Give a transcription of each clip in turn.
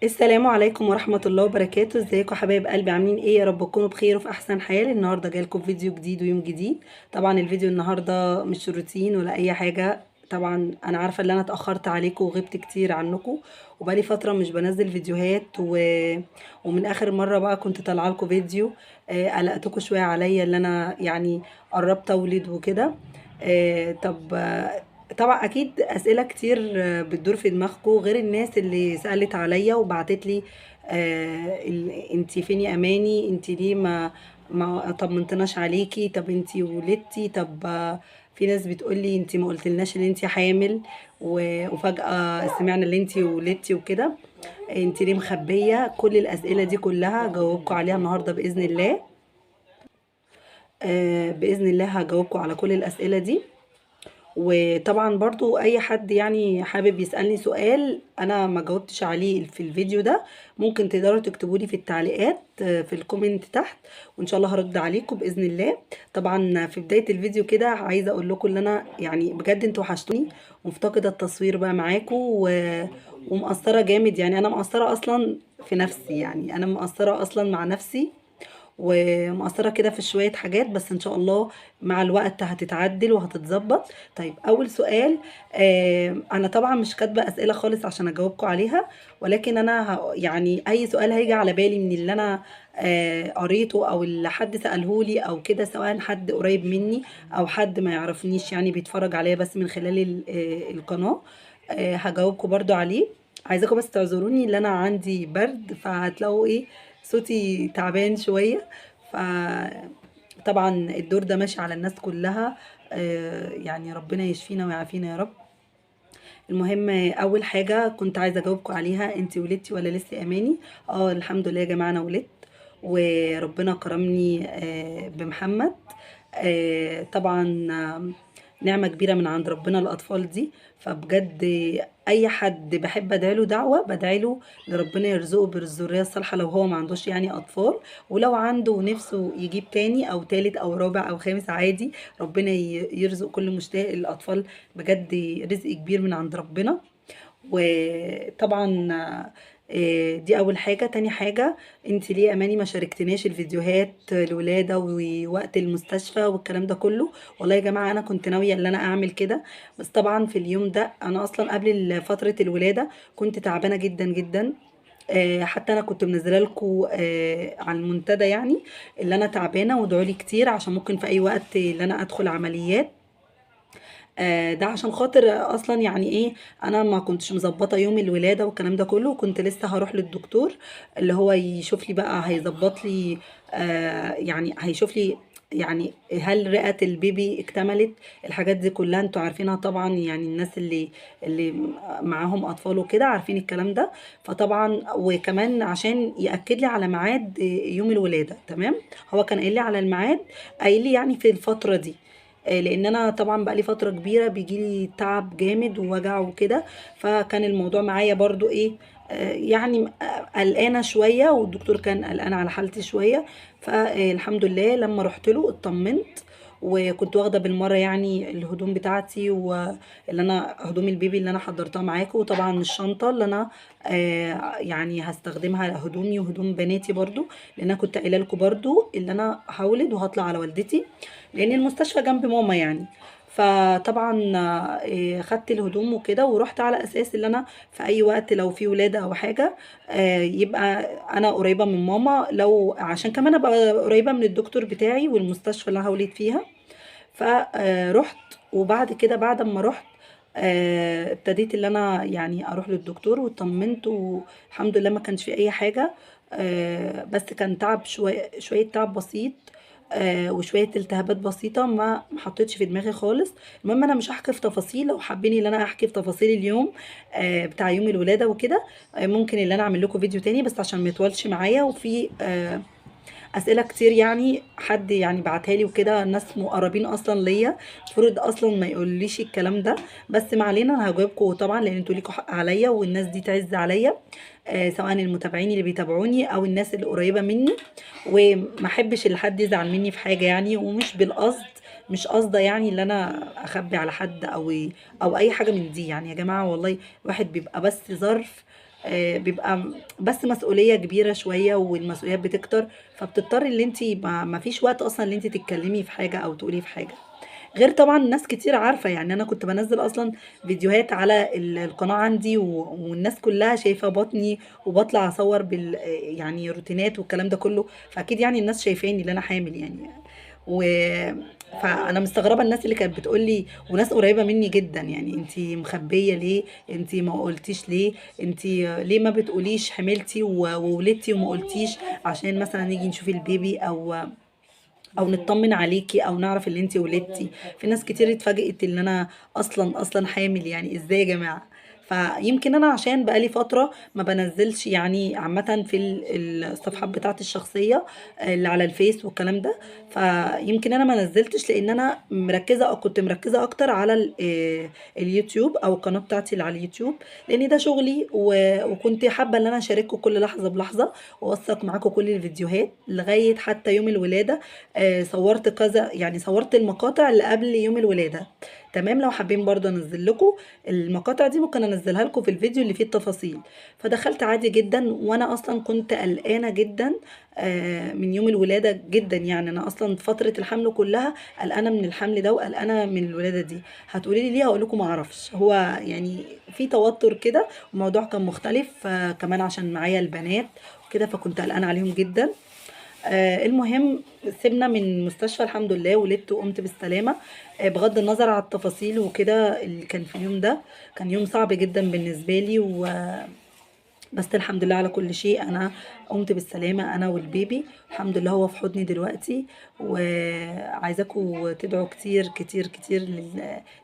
السلام عليكم ورحمة الله وبركاته. ازيكم حبايب قلبي؟ عاملين ايه؟ يا رب تكونوا بخير وفي احسن حال. النهارده جايلكم فيديو جديد ويوم جديد. طبعا الفيديو النهارده مش روتين ولا اي حاجة. طبعا انا عارفة ان انا اتأخرت عليكم وغبت كتير عنكم، وبقالي فترة مش بنزل فيديوهات ومن اخر مرة بقى كنت طالعه لكم فيديو. قلقتكم شوية عليا اللي انا يعني قربت اولد وكده. طب طبعا اكيد اسئله كتير بتدور في دماغكم غير الناس اللي سالت عليا وبعتت لي. انتي فين يا اماني؟ انتي ليه ما طمنتناش عليكي؟ طب انتي ولدتي؟ طب في ناس بتقول لي انتي ما قلتلناش ان انتي حامل وفجاه سمعنا ان انتي ولدتي وكده. انتي ليه مخبيه؟ كل الاسئله دي كلها جاوبكم عليها النهارده باذن الله. باذن الله هجاوبكم على كل الاسئله دي. وطبعا برضو اي حد يعني حابب يسألني سؤال انا ما جاوبتش عليه في الفيديو ده، ممكن تقدروا تكتبوا لي في التعليقات في الكومنت تحت، وان شاء الله هرد عليكم باذن الله. طبعا في بدايه الفيديو كده عايزه اقول لكم ان انا يعني بجد انتوا وحشتوني، ومفتقده التصوير بقى معاكم ومقصره جامد. يعني انا مقصره اصلا في نفسي، يعني انا مقصره اصلا مع نفسي ومقصرة كده في شوية حاجات، بس ان شاء الله مع الوقت هتتعدل وهتتظبط. طيب اول سؤال، انا طبعا مش كاتبة اسئلة خالص عشان اجاوبكم عليها، ولكن انا يعني اي سؤال هيجي على بالي من اللي انا قريته او اللي حد سألهولي او كده، سواء حد قريب مني او حد ما يعرفنيش يعني بيتفرج عليا بس من خلال القناة، هجاوبكم برضو عليه. عايزاكم بس تعذروني اللي انا عندي برد، فهتلاقوا ايه صوتي تعبان شوية. فطبعا الدور ده ماشي على الناس كلها. يعني ربنا يشفينا ويعافينا يا رب. المهم اول حاجة كنت عايزة اجاوبكم عليها، انت ولدتي ولا لسه يا اماني؟ اه الحمد لله يا جماعة انا ولدت، وربنا كرمني بمحمد. طبعا نعمة كبيرة من عند ربنا الأطفال دي. فبجد أي حد بحب أدعيله دعوة بدعيله لربنا يرزقه بالذرية الصالحة لو هو ما عندوش يعني أطفال، ولو عنده نفسه يجيب تاني أو تالت أو رابع أو خامس عادي، ربنا يرزق كل مشتاق الأطفال. بجد رزق كبير من عند ربنا. وطبعا دي اول حاجة. تاني حاجة، انت ليه يا اماني ما شاركتناش الفيديوهات الولادة ووقت المستشفى والكلام ده كله؟ والله يا جماعة انا كنت ناوية ان انا اعمل كده، بس طبعا في اليوم ده انا اصلا قبل فترة الولادة كنت تعبانة جدا جدا. حتى انا كنت منزله لكم على المنتدى يعني اللي انا تعبانه وادعوا لي كتير عشان ممكن في اي وقت اللي انا ادخل عمليات. ده عشان خاطر اصلا يعني ايه، انا ما كنتش مظبطه يوم الولاده والكلام ده كله، كنت لسه هروح للدكتور اللي هو يشوف لي بقى هيظبط لي. يعني هيشوف لي يعني هل رئه البيبي اكتملت. الحاجات دي كلها انتوا عارفينها طبعا، يعني الناس اللي معاهم اطفال وكده عارفين الكلام ده. فطبعا وكمان عشان ياكد لي على ميعاد يوم الولاده، تمام. هو كان قايل لي على الميعاد، قايل لي يعني في الفتره دي. لان انا طبعا بقالي فتره كبيره بيجيلي تعب جامد ووجع وكده، فكان الموضوع معايا برضو ايه، يعني قلقانه شويه، والدكتور كان قلقان على حالتي شويه. فالحمد لله لما رحت له اطمنت، وكنت واخده بالمره يعني الهدوم بتاعتي واللي انا هدوم البيبي اللي انا حضرتها معاكم، وطبعا الشنطه اللي انا يعني هستخدمها هدومي وهدوم بناتي برضو، لان انا كنت قايله لكم برضو اللي انا هولد وهطلع على والدتي لان المستشفى جنب ماما يعني. فطبعا خدت الهدوم وكده ورحت على اساس ان انا في اي وقت لو في ولاده او حاجه يبقى انا قريبه من ماما، لو عشان كمان ابقى قريبه من الدكتور بتاعي والمستشفى اللي أنا هولد فيها. فرحت، وبعد كده بعد ما رحت ابتديت اللي انا يعني اروح للدكتور واطمنت، والحمد لله ما كانش في اي حاجه. بس كان تعب شويه شويه، تعب بسيط وشويه التهابات بسيطه ما حطيتش في دماغي خالص. المهم انا مش هحكي في تفاصيل، لو حابين ان انا احكي في تفاصيل اليوم بتاع يوم الولاده وكده، ممكن ان انا اعمل لكم فيديو تاني بس عشان ما يطولش معايا. وفي اسئله كتير يعني حد يعني بعتها لي وكده، ناس مقربين اصلا ليا، المفروض اصلا ما يقوليش الكلام ده، بس ما علينا انا هجاوبكم طبعا لان انتوا ليكوا حق عليا والناس دي تعز عليا. سواء المتابعين اللي بيتابعوني او الناس اللي قريبه مني، وما احبش اللي حد يزعل مني في حاجه يعني، ومش بالقصد، مش قصده يعني اللي انا اخبي على حد او اي حاجه من دي يعني. يا جماعه والله الواحد بيبقى بس ظرف بيبقى بس مسؤولية كبيرة شوية والمسؤوليات بتكتر، فبتضطري ان انت ما فيش وقت اصلا ان انت تتكلمي في حاجة او تقولي في حاجة. غير طبعا ناس كتير عارفة، يعني انا كنت بنزل اصلا فيديوهات على القناة عندي والناس كلها شايفة بطني، وبطلع اصور يعني روتينات والكلام ده كله، فاكيد يعني الناس شايفاني اللي انا حامل يعني. و فانا مستغربه الناس اللي كانت بتقول لي، وناس قريبه مني جدا، يعني انتي مخبيه ليه؟ انتي ما قلتيش ليه؟ انتي ليه ما بتقوليش حملتي وولدتي وما قلتيش، عشان مثلا نيجي نشوف البيبي او نطمن عليكي او نعرف اللي انتي ولدتي. في ناس كتير اتفاجئت ان انا اصلا حامل، يعني ازاي يا جماعه؟ فيمكن انا عشان بقالي فتره ما بنزلش يعني عامه في الصفحات بتاعتي الشخصيه اللي على الفيس والكلام ده، فيمكن انا ما نزلتش لان انا مركزه او كنت مركزه اكتر على اليوتيوب او القناه بتاعتي اللي على اليوتيوب، لان ده شغلي وكنت حابه ان انا اشارككم كل لحظه بلحظه، واوثق معاكم كل الفيديوهات لغايه حتى يوم الولاده. صورت كذا، يعني صورت المقاطع اللي قبل يوم الولادة. تمام، لو حابين برضه انزل لكم المقاطع دي ممكن انزلها لكم في الفيديو اللي فيه التفاصيل. فدخلت عادي جدا، وانا اصلا كنت قلقانة جدا من يوم الولادة جدا، يعني انا اصلا فترة الحمل كلها قلقانة من الحمل ده وقلقانة من الولادة دي. هتقولي لي ليه؟ هقول لكم ما اعرفش، هو يعني في توتر كده، الموضوع كان مختلف كمان عشان معايا البنات وكده، فكنت قلقانة عليهم جدا. المهم سيبنا من المستشفى الحمد لله، ولدت وقمت بالسلامة. بغض النظر على التفاصيل وكده اللي كان في اليوم ده، كان يوم صعب جدا بالنسبة لي بس الحمد لله على كل شيء. انا قمت بالسلامة انا والبيبي الحمد لله، هو في حضني دلوقتي. وعايزاكم تدعوا كتير كتير كتير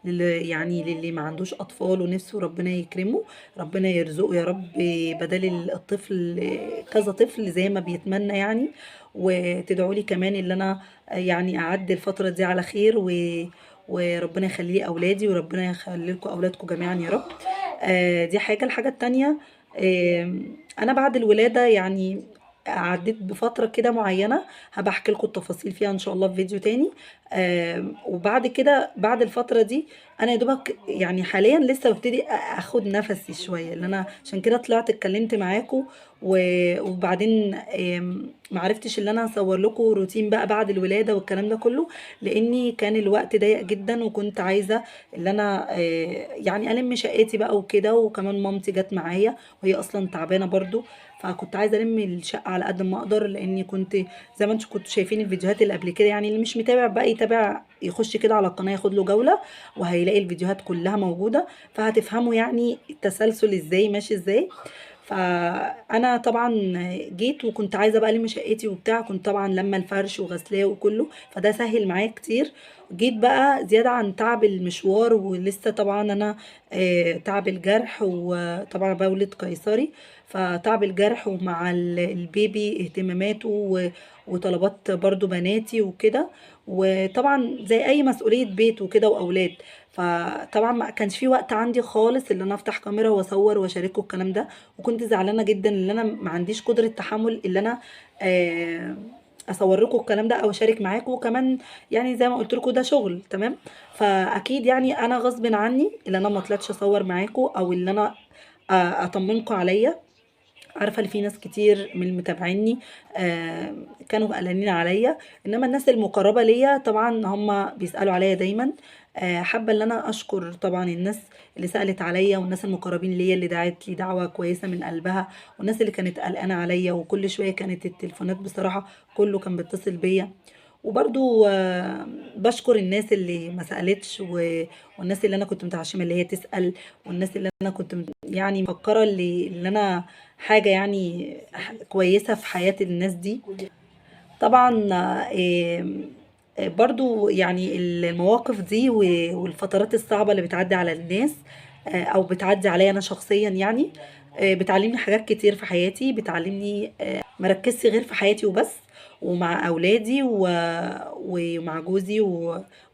يعني للي ما عندوش اطفال ونفسه ربنا يكرمه، ربنا يرزقه يا رب بدل الطفل كذا طفل زي ما بيتمنى يعني. وتدعوا لي كمان ان انا يعني اعدي الفترة دي على خير وربنا يخلي لي اولادي، وربنا يخلي لكم اولادكم جميعا يا رب. دي حاجة. الحاجة التانية، انا بعد الولادة يعني عديت بفترة كده معينة، هبقى احكي لكم التفاصيل فيها ان شاء الله في فيديو تاني. وبعد كده بعد الفترة دي انا يا دوبك يعني حاليا لسه ببتدي اخد نفسي شوية، اللي انا عشان كده طلعت اتكلمت معاكم. وبعدين معرفتش ان انا اصور لكم روتين بقى بعد الولادة والكلام ده كله، لاني كان الوقت ضيق جدا، وكنت عايزة ان انا يعني الم شقتي بقى وكده، وكمان مامتي جت معايا وهي اصلا تعبانه برضو، فكنت عايزه الم الشقه على قد ما اقدر، لاني كنت زي ما انتم كنتوا شايفين الفيديوهات اللي قبل كده، يعني اللي مش متابع بقى يتابع يخش كده على القناه ياخد له جوله، وهيلاقي الفيديوهات كلها موجوده، فهتفهموا يعني التسلسل ازاي ماشي ازاي. فانا طبعا جيت وكنت عايزه بقى الم شقتي وبتاع، كنت طبعا لما الفرش وغسلاه وكله، فده سهل معايا كتير. جيت بقى زياده عن تعب المشوار، ولسه طبعا انا تعب الجرح، وطبعا بولد قيصري، فتعب الجرح ومع البيبي اهتماماته وطلبات برضو بناتي وكده، وطبعا زي اي مسؤولية بيت وكده واولاد، فطبعا ما كانش في وقت عندي خالص ان انا افتح كاميرا واصور واشاركه الكلام ده. وكنت زعلانة جدا ان انا ما عنديش قدرة تحمل ان انا آه، اصور لكم الكلام ده او اشارك معاكم، وكمان يعني زي ما قلت لكم ده شغل تمام. فاكيد يعني انا غصب عني اللي انا ما طلعتش اصور معاكم، او اللي انا اطمنكم عليا. عارفه ان في ناس كتير من متابعيني كانوا قلقانين عليا، انما الناس المقربه ليا طبعا هم بيسالوا عليا دايما. حابه ان انا اشكر طبعا الناس اللي سالت عليا، والناس المقربين ليا اللي دعت لي دعوه كويسه من قلبها، والناس اللي كانت قلقانه عليا، وكل شويه كانت التليفونات بصراحه كله كان بيتصل بيا. وبرضو بشكر الناس اللي ما سألتش والناس اللي انا كنت متعشمة اللي هي تسأل، والناس اللي انا كنت يعني مفكرة اللي انا حاجة يعني كويسة في حياة الناس دي. طبعا برضو يعني المواقف دي والفترات الصعبة اللي بتعدي على الناس او بتعدي عليا انا شخصيا يعني، بتعلمني حاجات كتير في حياتي، بتعلمني مركزش غير في حياتي وبس، ومع اولادي ومع جوزي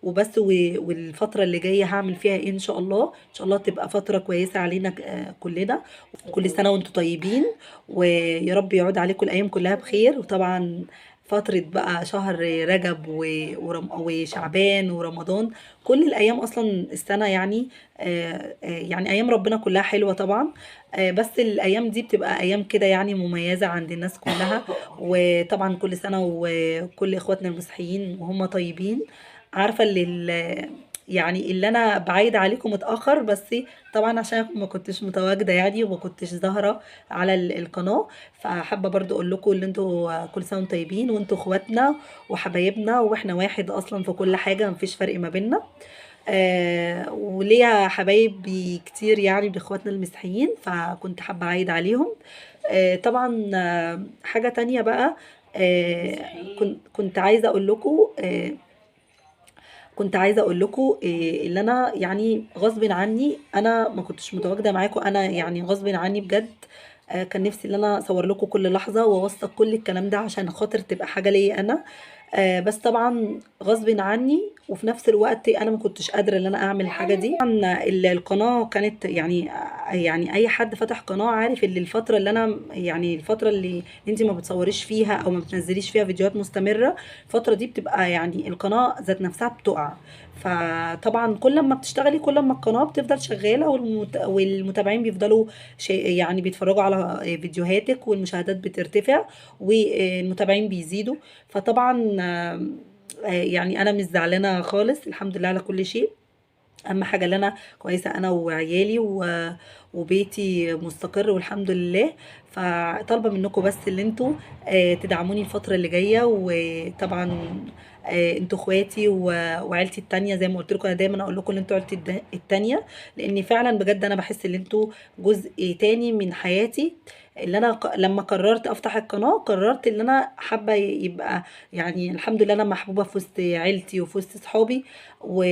وبس. والفترة اللي جاية هعمل فيها ايه ان شاء الله، ان شاء الله تبقى فترة كويسة علينا كلنا. كل سنة وانتم طيبين، ويا رب يعود عليكم الايام كلها بخير. وطبعا فترة بقى شهر رجب وشعبان ورمضان. كل الأيام أصلا السنة يعني يعني أيام ربنا كلها حلوة طبعا. بس الأيام دي بتبقى أيام كده يعني مميزة عند الناس كلها. وطبعا كل سنة وكل إخواتنا المسيحيين وهم طيبين. عارفة يعني اللي انا بعيد عليكم متاخر، بس طبعا عشان ما كنتش متواجده يعني وما كنتش ظاهره على القناه. فحابه برضو اقول لكم ان انتوا كل سنه وانتم طيبين، وانتوا اخواتنا وحبايبنا، واحنا واحد اصلا في كل حاجه، مفيش فرق ما بيننا. وليا حبايبي كتير يعني باخواتنا المسيحيين، فكنت حابه اعيد عليهم. طبعا حاجه تانية بقى. كنت عايزه اقول لكم اللي انا يعني غصب عني، انا ما كنتش متواجده معاكم، انا يعني غصب عني بجد. كان نفسي ان انا اصور لكم كل لحظه واوثق كل الكلام ده عشان خاطر تبقى حاجه ليا انا. بس طبعا غصب عني، وفي نفس الوقت انا ما كنتش قادره ان انا اعمل الحاجه دي. طبعا القناه كانت يعني اي حد فتح قناه عارف ان الفتره اللي انا يعني الفتره اللي انت ما بتصوريش فيها او ما بتنزليش فيها فيديوهات مستمره، الفتره دي بتبقى يعني القناه ذات نفسها بتقع. فطبعا كل ما بتشتغلي كل ما القناه بتفضل شغاله، والمتابعين بيفضلوا يعني بيتفرجوا على فيديوهاتك، والمشاهدات بترتفع والمتابعين بيزيدوا. فطبعا يعني انا مش زعلانه خالص، الحمد لله على كل شيء. اهم حاجه ان انا كويسه انا وعيالي وبيتي مستقر والحمد لله. فطالبه منكم بس اللي انتوا تدعموني الفتره اللي جايه. وطبعا انتوا اخواتي وعيلتي التانية، زي ما قلت لكم انا دايما اقول لكم ان انتوا عيلتي التانية، لان فعلا بجد انا بحس ان انتوا جزء تاني من حياتي. اللي انا لما قررت افتح القناه قررت ان انا حابه يبقى يعني الحمد لله انا محبوبه في وسط عيلتي وفي وسط صحابي و...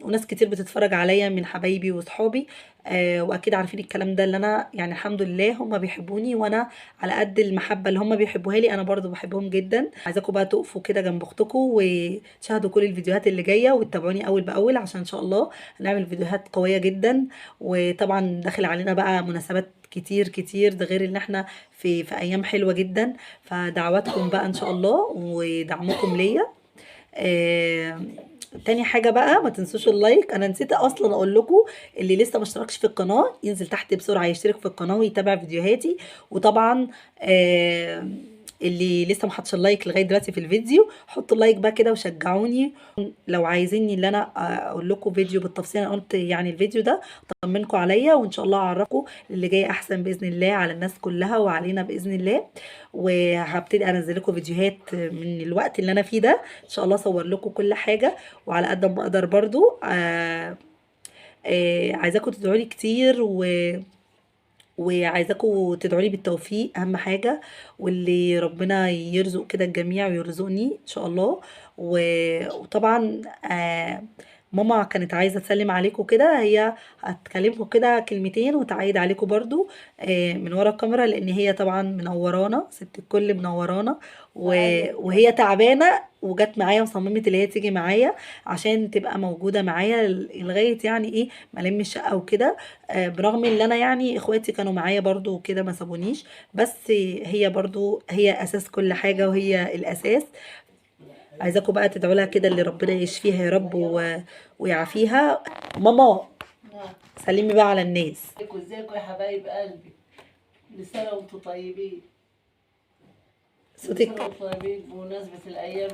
وناس كتير بتتفرج عليا من حبايبي وصحابي. واكيد عارفين الكلام ده، اللي انا يعني الحمد لله هم بيحبوني، وانا على قد المحبه اللي هم بيحبوها لي انا برضو بحبهم جدا. عايزاكم بقى تقفوا كده جنب اختكم وتشاهدوا كل الفيديوهات اللي جايه، وتتابعوني اول باول عشان ان شاء الله هنعمل فيديوهات قويه جدا. وطبعا داخل علينا بقى مناسبات كتير كتير، ده غير ان احنا في ايام حلوه جدا. فدعواتكم بقى ان شاء الله ودعمكم ليا. آه تاني حاجة بقى، ما تنسوش اللايك. انا نسيت اصلا اقول لكم، اللي لسه ما اشتركش في القناة ينزل تحت بسرعة يشترك في القناة ويتابع فيديوهاتي. وطبعا اللي لسه ما حطش اللايك لغاية دلوقتي في الفيديو، حطوا اللايك بقى كده وشجعوني. لو عايزيني ان انا اقول لكم فيديو بالتفصيل، انا قلت يعني الفيديو ده طمنكم عليا، وان شاء الله اعرفكم اللي جاي احسن باذن الله على الناس كلها وعلينا باذن الله. وهبتدي انزل لكم فيديوهات من الوقت اللي انا فيه ده ان شاء الله، اصور لكم كل حاجه، وعلى قد ما اقدر برضو عايزاكم تدعوا لي كتير وعايزاكم تدعوا لي بالتوفيق اهم حاجه. واللي ربنا يرزق كده الجميع ويرزقني ان شاء الله. وطبعا ماما كانت عايزه تسلم عليكم كده، هي هتكلمكم كده كلمتين وتعيد عليكم برضو من ورا الكاميرا، لان هي طبعا منورانا، ست الكل منورانا. وهي تعبانه وجت معايا وصممت اللي هي تيجي معايا عشان تبقى موجوده معايا لغايه يعني ايه ما الم الشقه وكده. برغم ان انا يعني اخواتي كانوا معايا برضو وكده ما سابونيش، بس هي برضو هي اساس كل حاجه وهي الاساس. عايزاكم بقى تدعوا لها كده اللي ربنا يشفيها يا رب ويعافيها. ماما سلمي بقى على الناس. ازيكم يا حبايب قلبي؟ كل سنه وانتم طيبين. كل سنه صوتك وانتم طيبين بمناسبه الايام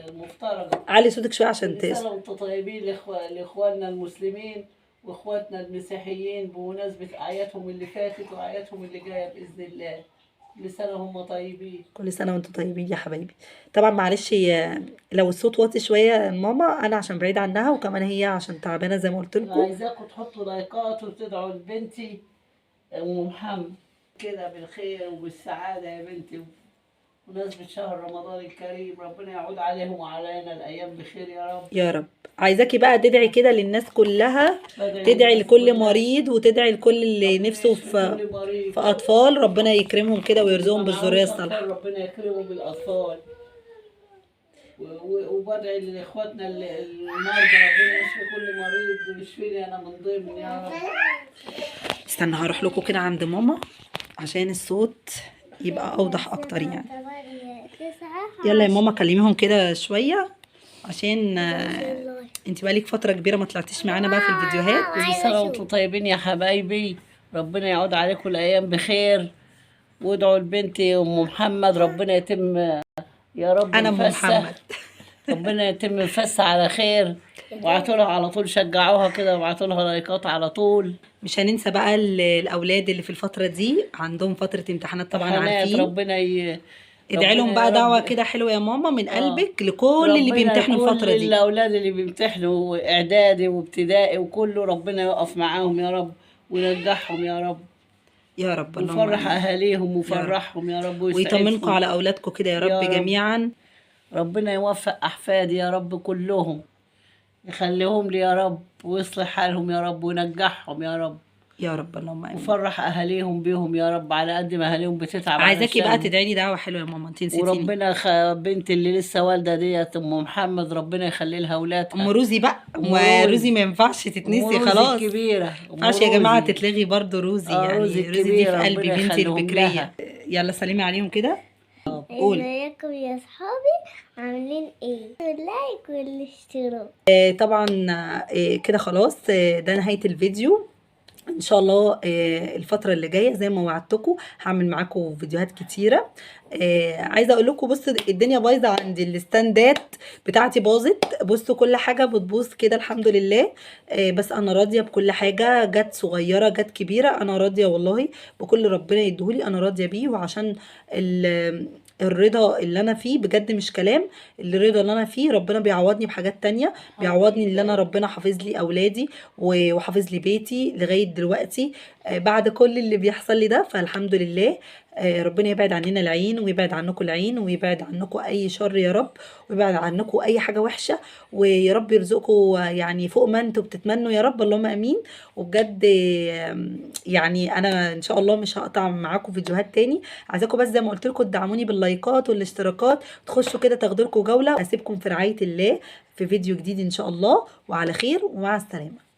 المفترجه. علي صوتك شويه عشان كل سنه وانتم طيبين لاخواننا المسلمين واخواتنا المسيحيين بمناسبه اعيادهم اللي فاتت واعيادهم اللي جايه باذن الله. كل سنه هم طيبين. كل سنه وانتم طيبين يا حبايبي. طبعا معلش لو الصوت واطي شويه ماما، انا عشان بعيد عنها، وكمان هي عشان تعبانه زي ما قلت لكم. عايزاكم تحطوا لايكات وتدعوا لبنتي ام محمد كده بالخير وبالسعاده يا بنتي، بمناسبة شهر رمضان الكريم. ربنا يعود عليهم وعلينا الأيام بخير يا رب يا رب. عايزاكي بقى تدعي كده للناس كلها، تدعي للناس لكل كلها. مريض، وتدعي لكل اللي ربنا نفسه يشفي كل مريض، في اطفال، ربنا يكرمهم كده واللي ويرزقهم ما بالذريه معهوش الصالحه. أطفال ربنا يكرمهم بالأطفال. وبدعي لإخواتنا المرضى ربنا يشفي كل مريض ويشفيني أنا من ضمن يا رب. استنى هروح لكم كده عند ماما عشان الصوت يبقى اوضح اكتر يعني. يلا يا ماما كلميهم كده شويه، عشان انت بقالك فتره كبيره ما طلعتيش معانا بقى في الفيديوهات. كل سنة وانتم طيبين يا حبايبي، ربنا يعود عليكم الأيام بخير. وادعوا لبنتي أم محمد ربنا يتم يا رب انا ام الفسة، محمد. ربنا يتم الفسة على خير. وابعتوا لها على طول، شجعوها كده وابعتوا لها لايكات على طول. مش هننسى بقى الاولاد اللي في الفتره دي عندهم فتره امتحانات طبعا امتحانات عارفين. ربنا ادعي لهم يا بقى دعوه رب. كده حلوه يا ماما من اه قلبك لكل اللي ربنا بيمتحنوا كل الفتره دي. الأولاد اللي بيمتحنوا إعدادي وابتدائي وكله ربنا يقف معاهم يا رب وينجحهم يا رب، يا رب اللهم ويفرح امين. أهاليهم يا رب ويفرحهم يا رب ويطمنكم ويسعدهم على اولادكم كده يا رب يا رب. جميعا. ربنا يوفق أحفادي يا رب كلهم، يخليهم لي يا رب ويصلح حالهم يا رب وينجحهم يا رب، يا رب اللهم امين. وفرح أهاليهم بيهم يا رب على قد ما أهاليهم بتتعب عايزاكي بقى علشانهم. تدعي لي دعوه حلوه يا ماما، انت نسيتيني. وربنا بنتي اللي لسه والدة ديت أم محمد ربنا يخلي لها ام أولادها. روزي بقى، أم روزي ما ينفعش أم تتنسي روزي خلاص. الكبيرة، ما أم ينفعش يا جماعه روزي. تتلغي برضو روزي، روزي يعني روزي دي في الكبيرة قلبي ربنا بنتي يخليهم البكريه. لها. يلا سلمي عليهم كده. قولي. ازيكم يا صحابي، عاملين ايه؟ لايك والاشتراك. طبعا كده خلاص، ده نهايه الفيديو. ان شاء الله الفتره اللي جايه زي ما وعدتكم هعمل معاكم فيديوهات كتيره. عايزه اقول لكم بصوا الدنيا بايظه عندي، الستاندات بتاعتي باظت، بصوا كل حاجه بتبوظ كده الحمد لله. بس انا راضيه بكل حاجه، جت صغيره جت كبيره انا راضيه والله بكل ربنا يديهولي، انا راضيه بيه. وعشان الرضا اللي انا فيه بجد مش كلام، الرضا اللي انا فيه ربنا بيعوضني بحاجات تانية، بيعوضني اللي انا ربنا حافظ لي اولادي وحافظ لي بيتي لغايه دلوقتي بعد كل اللي بيحصل لي ده، فالحمد لله. ربنا يبعد عننا العين ويبعد عنكم العين ويبعد عنكم اي شر يا رب، ويبعد عنكم اي حاجه وحشه، ويا رب يرزقكم يعني فوق ما انتم بتتمنوا يا رب اللهم امين. وبجد يعني انا ان شاء الله مش هقطع معاكم فيديوهات تاني، عايزاكم بس زي ما قلت لكم تدعموني باللايكات والاشتراكات، تخشوا كده تاخدوا لكم جوله. اسيبكم في رعايه الله في فيديو جديد ان شاء الله، وعلى خير ومع السلامه.